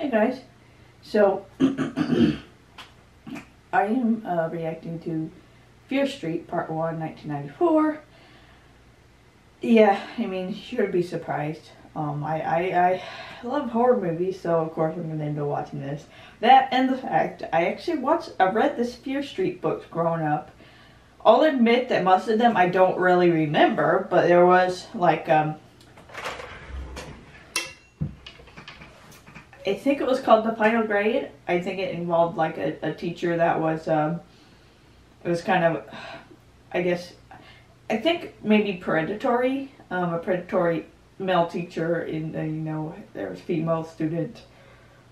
Hey guys, so I am reacting to Fear Street Part 1, 1994. Yeah, I mean, you should be surprised. I love horror movies, so of course I'm gonna end up watching this. That and the fact I read this Fear Street books growing up. I'll admit that most of them I don't really remember, but there was like I think it was called The Final Grade. I think it involved like a teacher that was, it was kind of, I guess, I think maybe predatory, a predatory male teacher in, there was a female student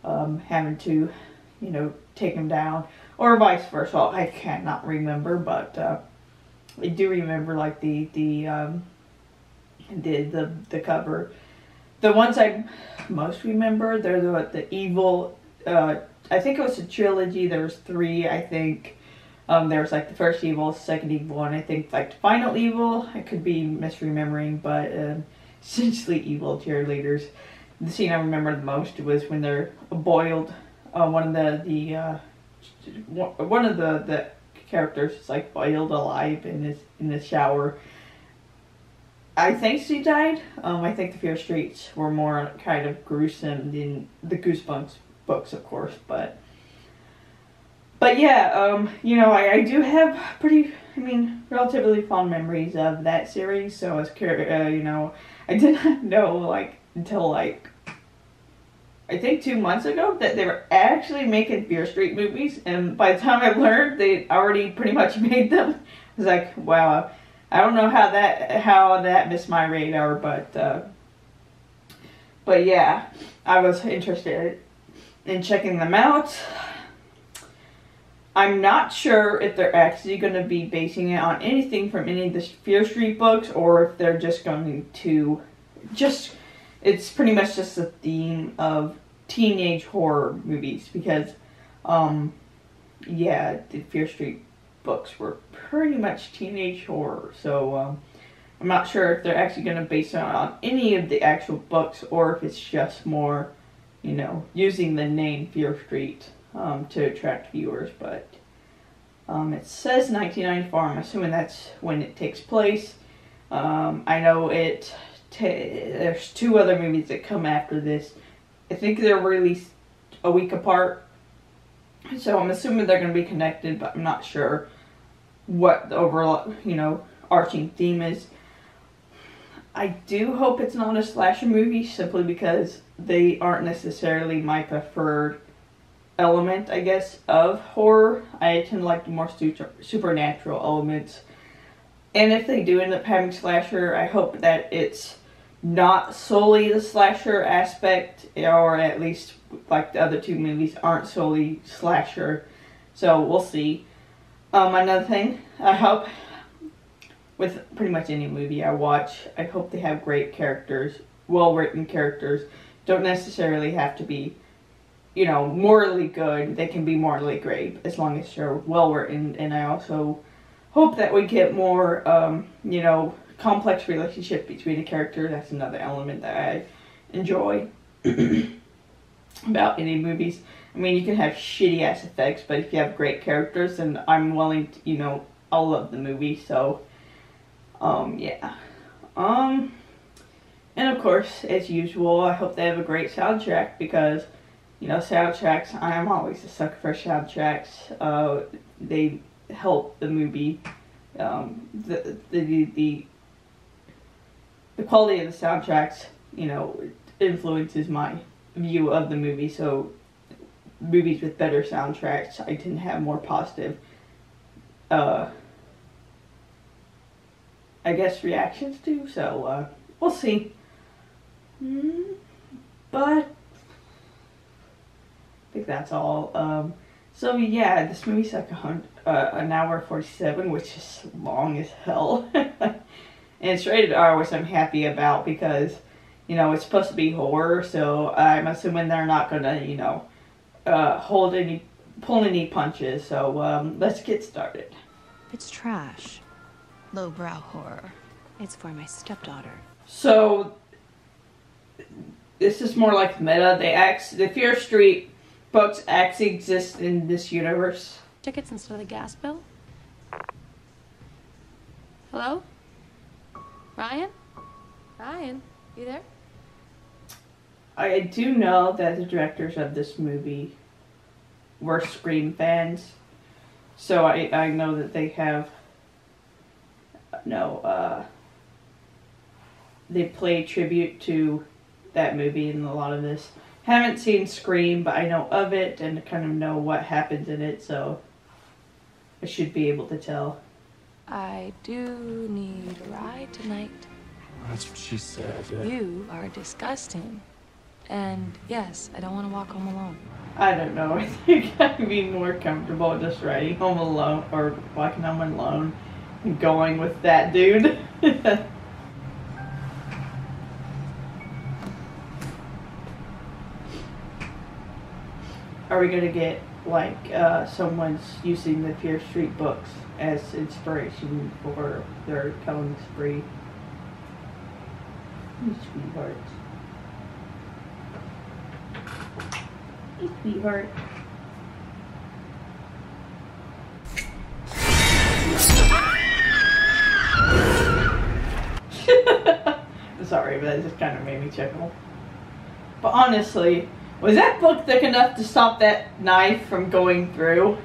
having to, take him down, or vice versa. I cannot remember, but I do remember like the cover. The ones I most remember, they're the evil, I think it was a trilogy. There was 3, I think. There was like the first evil, second evil, and I think like the final evil. I could be misremembering, but essentially evil cheerleaders. The scene I remember the most was when they're boiled. One of the characters is like boiled alive in the shower. I think she died. I think the Fear Streets were more kind of gruesome than the Goosebumps books, of course. But yeah, I do have relatively fond memories of that series. So I was curious, I did not know like until like I think 2 months ago that they were actually making Fear Street movies, and by the time I learned they already pretty much made them, I was like, wow. I don't know how that missed my radar, but yeah, I was interested in checking them out. I'm not sure if they're actually going to be basing it on anything from any of the Fear Street books, or if they're just going to it's pretty much just a theme of teenage horror movies, because yeah, the Fear Street books were pretty much teenage horror, so I'm not sure if they're actually going to base it on any of the actual books, or if it's just more, using the name Fear Street to attract viewers. But it says 1994. I'm assuming that's when it takes place. I know there's 2 other movies that come after this. I think they're released a week apart, so I'm assuming they're going to be connected, but I'm not sure what the overall, arching theme is. I do hope it's not a slasher movie, simply because they aren't necessarily my preferred element, I guess, of horror. I tend to like the more supernatural elements. And if they do end up having slasher, I hope that it's not solely the slasher aspect, or at least like the other 2 movies aren't solely slasher. So we'll see. Another thing, I hope with pretty much any movie I watch, I hope they have great characters, well-written characters. Don't necessarily have to be, morally good. They can be morally great as long as they're well-written. And I also hope that we get more, complex relationship between the characters. That's another element that I enjoy about any movies. I mean, you can have shitty ass effects, but if you have great characters, then I'm willing to, I'll love the movie. So, yeah. And of course, as usual, I hope they have a great soundtrack, because, soundtracks, I am always a sucker for soundtracks. They help the movie. The quality of the soundtracks, influences my view of the movie. So movies with better soundtracks, I tend to have more positive, I guess, reactions to. So we'll see. But I think that's all. So yeah, this movie's like an hour 47, which is long as hell. And it's rated R, which I'm happy about, because, it's supposed to be horror, so I'm assuming they're not gonna, pull any punches. So let's get started. It's trash. Lowbrow horror. It's for my stepdaughter. So this is more like meta. The Fear Street books actually exist in this universe. Tickets instead of the gas bill? Hello? Ryan? Ryan, you there? I do know that the directors of this movie were Scream fans. So I know that they have they play tribute to that movie in a lot of this. Haven't seen Scream, but I know of it and kind of know what happens in it, so I should be able to tell. I do need a ride tonight. That's what she said. Yeah. You are disgusting. And yes, I don't want to walk home alone. I don't know. I think I'd be more comfortable just riding home alone or walking home alone and going with that dude. Are we gonna get like someone's using the Fear Street books as inspiration for their killing spree? You sweetheart. You sweetheart. Sorry, but that just kind of made me chuckle. But honestly, was that book thick enough to stop that knife from going through?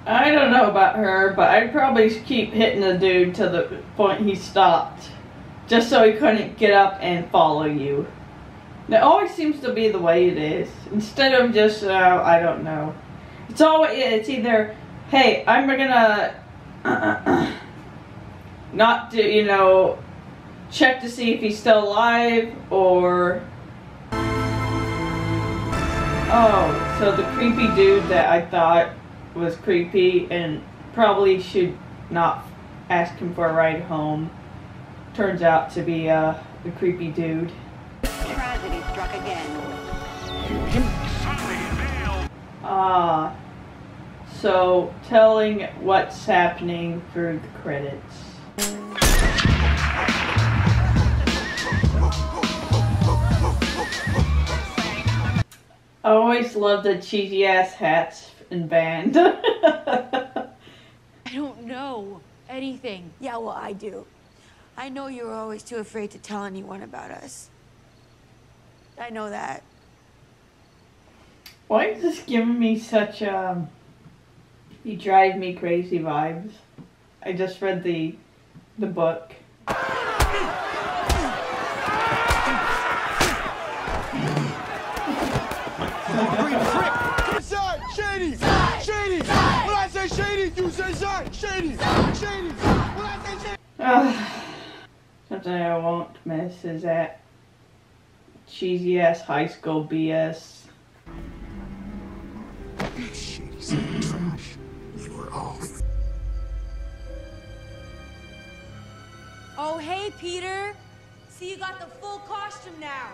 I don't know about her, but I'd probably keep hitting the dude to the point he stopped. Just so he couldn't get up and follow you. That always seems to be the way it is. Instead of just, I don't know. It's either, hey, I'm gonna not do, check to see if he's still alive, or oh, so the creepy dude that I thought was creepy and probably should not ask him for a ride home turns out to be a creepy dude. Tragedy struck again. So telling what's happening through the credits. I always loved the cheesy ass hats and band. I don't know anything. Yeah, well, I do. I know you were always too afraid to tell anyone about us. I know that. Why is this giving me such you drive me crazy vibes? I just read the book. Inside! Shady! Shady! When I say shady, you say side! Shady! Shady! When I say shady! Something I won't miss is that cheesy ass high school BS. Shady son of trash. You were off. Oh, hey, Peter. See, you got the full costume now.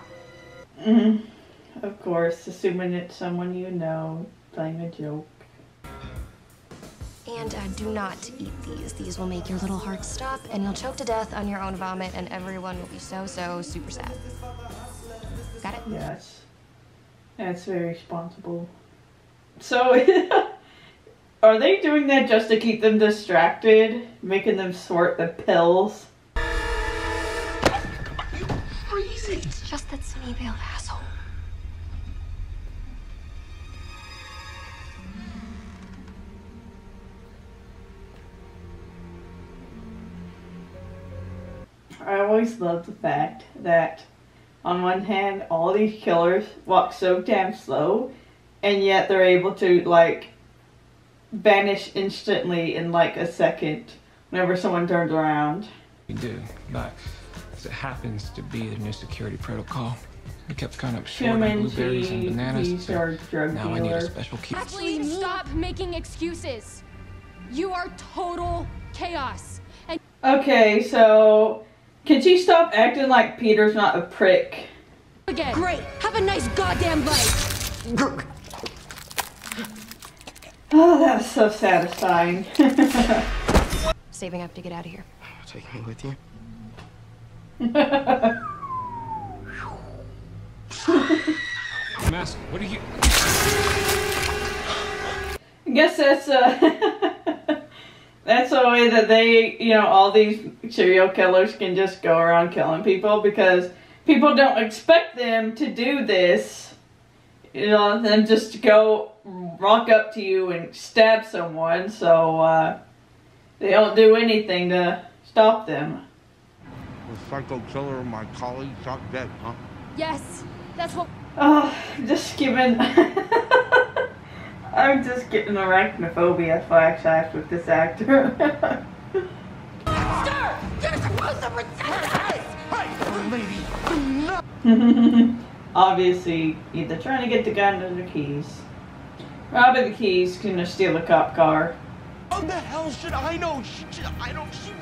Of course, assuming it's someone you know, playing a joke. And do not eat these. These will make your little heart stop, and you'll choke to death on your own vomit, and everyone will be so super sad. Got it? Yes. That's very responsible. So, are they doing that just to keep them distracted? Making them sort the pills? It's just that Sunny-veiled asshole. I always love the fact that on one hand, all these killers walk so damn slow, and yet they're able to, like, vanish instantly in, like, a second whenever someone turns around. We do, but as it happens to be the new security protocol, we kept kind of short on blueberries and bananas, He's so our drug now I need a dealer. special key. Actually, stop making excuses. You are total chaos. And Okay, so can she stop acting like Peter's not a prick? again. Great. Have a nice goddamn bite. Oh, that was so satisfying. Saving up to get out of here. take me with you? Mask, what are you... I guess that's that's the way that they, you know, all these serial killers can just go around killing people, because people don't expect them to do this. You know, them just to go walk up to you and stab someone, so they don't do anything to stop them. The psycho killer of my colleague shot dead, huh? Yes, that's what. Oh, just giving. I'm just getting arachnophobia flashbacks with this actor. Sir! You're supposed to protect us! Hey, lady, Obviously, either trying to get the gun or the keys. Robbing the keys, gonna steal a cop car. how the hell should I know? She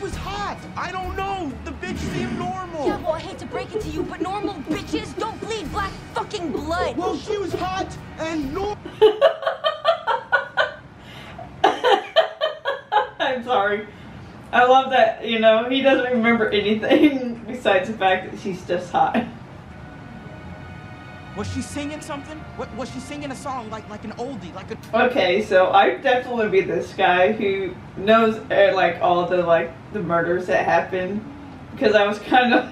was hot. I don't know. The bitch seemed normal. Yeah, well, I hate to break it to you, but normal bitches don't bleed black fucking blood. Well, she was hot and normal. I'm sorry. I love that, you know, he doesn't remember anything besides the fact that she's just hot. Was she singing something? What was she singing a song like an oldie, like a? Okay, so I'd definitely be this guy who knows like all the murders that happen, because I was kind of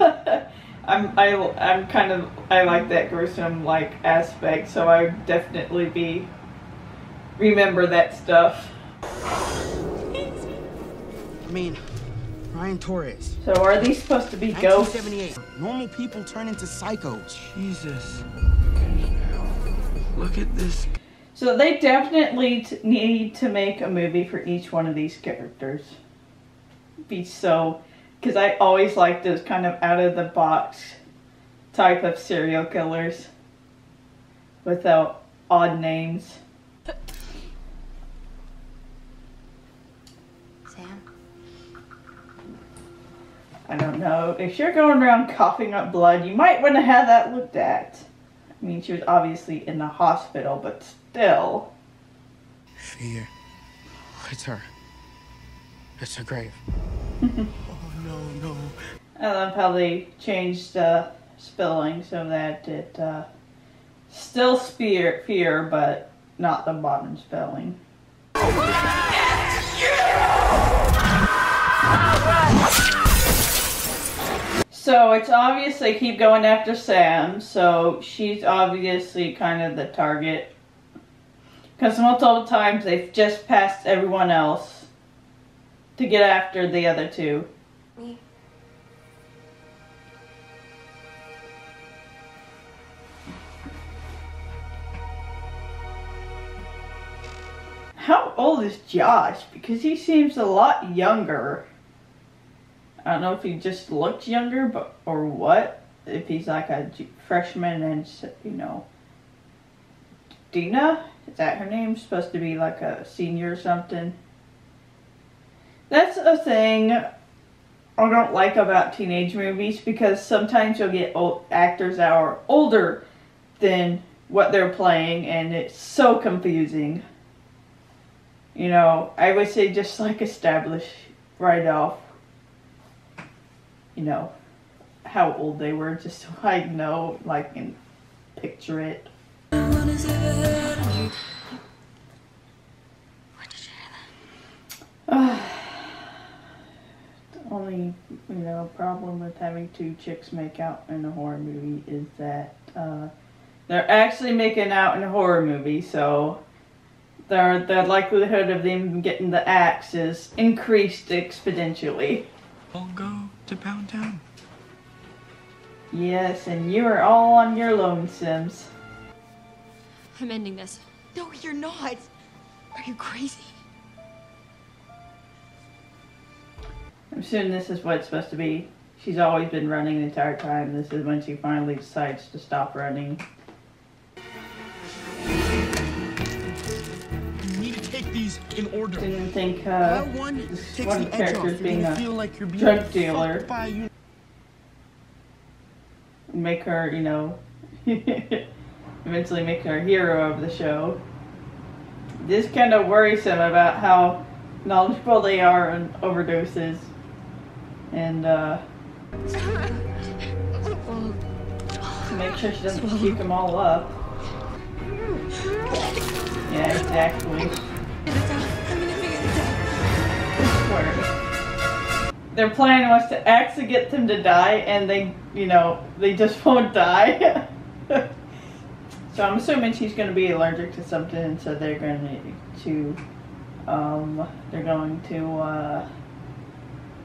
I like that gruesome like aspect, so I would definitely remember that stuff. I mean, Ryan Torres. So are these supposed to be ghosts? 1978. Normal people turn into psychos. Jesus. Look at this. So they definitely need to make a movie for each one of these characters. Because I always like those kind of out of the box type of serial killers without odd names. Sam? I don't know. If you're going around coughing up blood, you might want to have that looked at. I mean, she was obviously in the hospital, but still. Fear. It's her. It's her grave. Oh, no. I love how they changed the spelling so that it still fear, but not the modern spelling. So it's obvious they keep going after Sam, so she's obviously kind of the target. Because multiple times they've just passed everyone else to get after the other two. Me? How old is Josh? Because he seems a lot younger. I don't know if he just looks younger, or what. If he's like a freshman and, you know, Dina? Is that her name? Supposed to be like a senior or something. That's a thing I don't like about teenage movies, because sometimes you'll get actors that are older than what they're playing, and it's so confusing. You know, I would say just like establish right off, you know, how old they were, just so I know, like, and picture it. Where did you hear that? The only, you know, problem with having two chicks make out in a horror movie is that they're actually making out in a horror movie, so the likelihood of them getting the axe is increased exponentially. I'll go to Pound Town. Yes, and you are all on your lonesomes. I'm ending this. No, you're not. Are you crazy? I'm assuming this is what it's supposed to be. She's always been running the entire time. This is when she finally decides to stop running. You need to take these in order. Didn't think One this takes one the edge off. character's You're being gonna a feel like you're being drug dealer. fucked by you. Make her, you know, eventually make her a hero of the show. This kind of worrisome about how knowledgeable they are on overdoses. and make sure she doesn't puke them all up. Yeah, exactly. Their plan was to actually get them to die, and they, you know, they just won't die. So I'm assuming she's going to be allergic to something, so they're going to,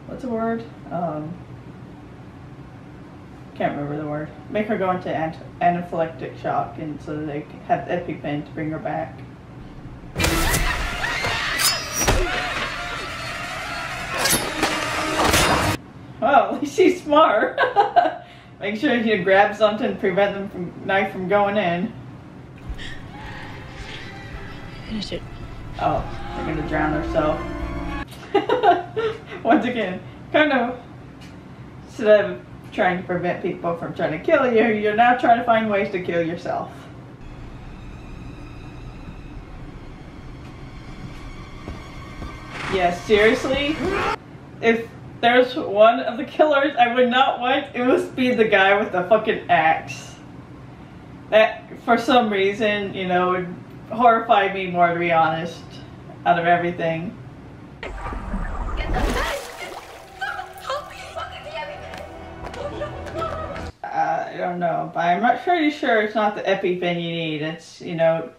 what's the word? Can't remember the word. Make her go into anaphylactic shock, and so that they can have EpiPen to bring her back. Well, at least she's smart. Make sure you grab something to prevent them from knife from going in. Finish it. Oh, they're gonna drown herself. Once again, kind of, instead of trying to prevent people from trying to kill you, you're now trying to find ways to kill yourself. Yeah, seriously? If there's one of the killers I would not want, it would be the guy with the fucking axe. That, for some reason, you know, would horrify me more, to be honest, out of everything. I don't know, but I'm not pretty sure it's not the EpiPen you need. It's, you know,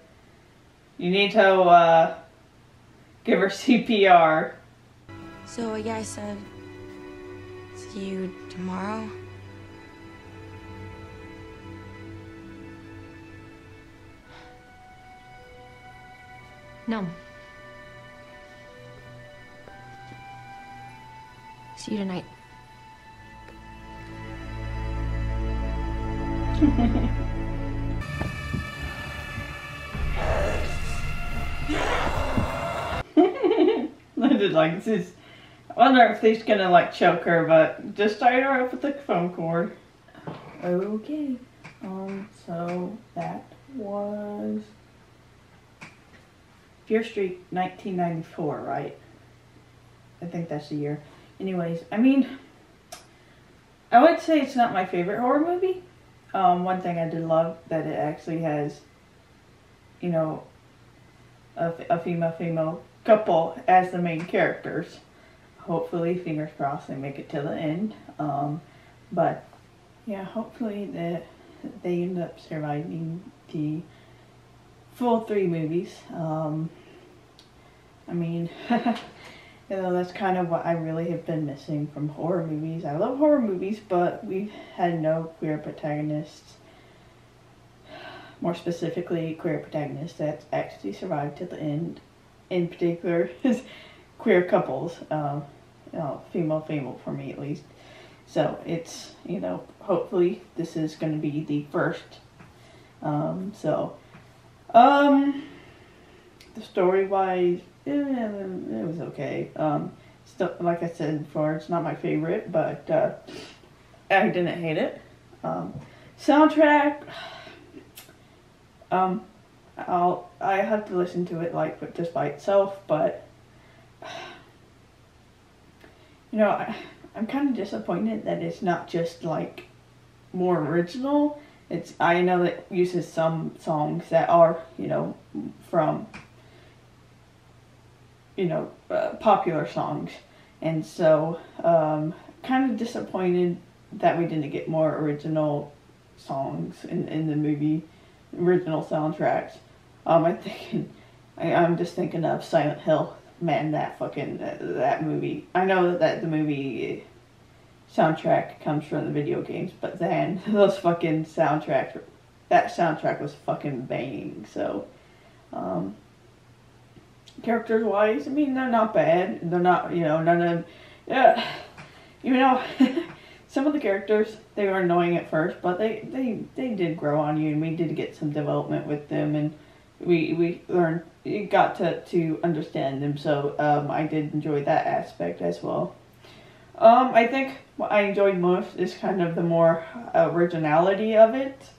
you need to give her CPR. So I guess see you tomorrow. No. See you tonight. I did like this. I wonder if he's gonna like choke her, but just tie her up with the phone cord. Okay. So that was Fear Street 1994, right? I think that's the year. Anyways, I mean, I would say it's not my favorite horror movie. One thing I did love that it actually has, you know, a female couple as the main characters. Hopefully, fingers crossed, they make it to the end. But yeah, hopefully that they end up surviving the full 3 movies. I mean, you know, that's kind of what I really have been missing from horror movies. I love horror movies, but we've had no queer protagonists. More specifically, queer protagonists that actually survived to the end. In particular, queer couples. You know, female for me at least. So it's, you know, hopefully this is going to be the first. The story-wise, it was okay. Still, like I said before, it's not my favorite, but I didn't hate it. Soundtrack, I have to listen to it like just by itself, but you know, I'm kind of disappointed that it's not just like more original. I know that it uses some songs that are, you know, from, you know, popular songs, and so kind of disappointed that we didn't get more original songs in the movie, original soundtracks. I'm just thinking of Silent Hill. Man, that movie. I know that the movie soundtrack comes from the video games, but then those fucking soundtracks, that soundtrack was fucking banging. So, characters wise, I mean, they're not bad. They're not, you know, none of them, yeah, you know, some of the characters, they were annoying at first, but they did grow on you, and we did get some development with them, and we learned, got to understand them, so I did enjoy that aspect as well. I think what I enjoyed most is kind of the more originality of it.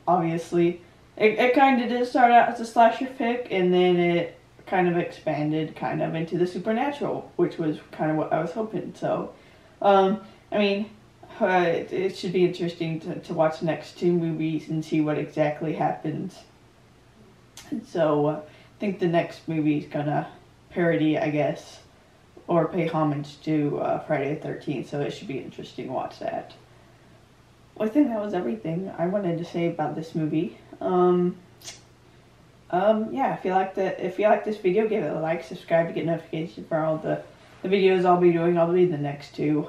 Obviously, it kind of did start out as a slasher pick, and then it kind of expanded kind of into the supernatural, which was kind of what I was hoping. So, I mean, it should be interesting to watch the next two movies and see what exactly happens. And so, I think the next movie is gonna parody, I guess, or pay homage to Friday the 13th, so it should be interesting to watch that. Well, I think that was everything I wanted to say about this movie. Yeah, if you like this video, give it a like, subscribe to get notifications for all the videos I'll be doing. I'll be the next two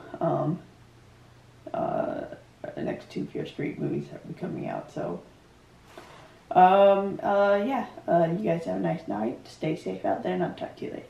Fear Street movies that will be coming out. So, yeah, you guys have a nice night. Stay safe out there, and I'll talk to you later.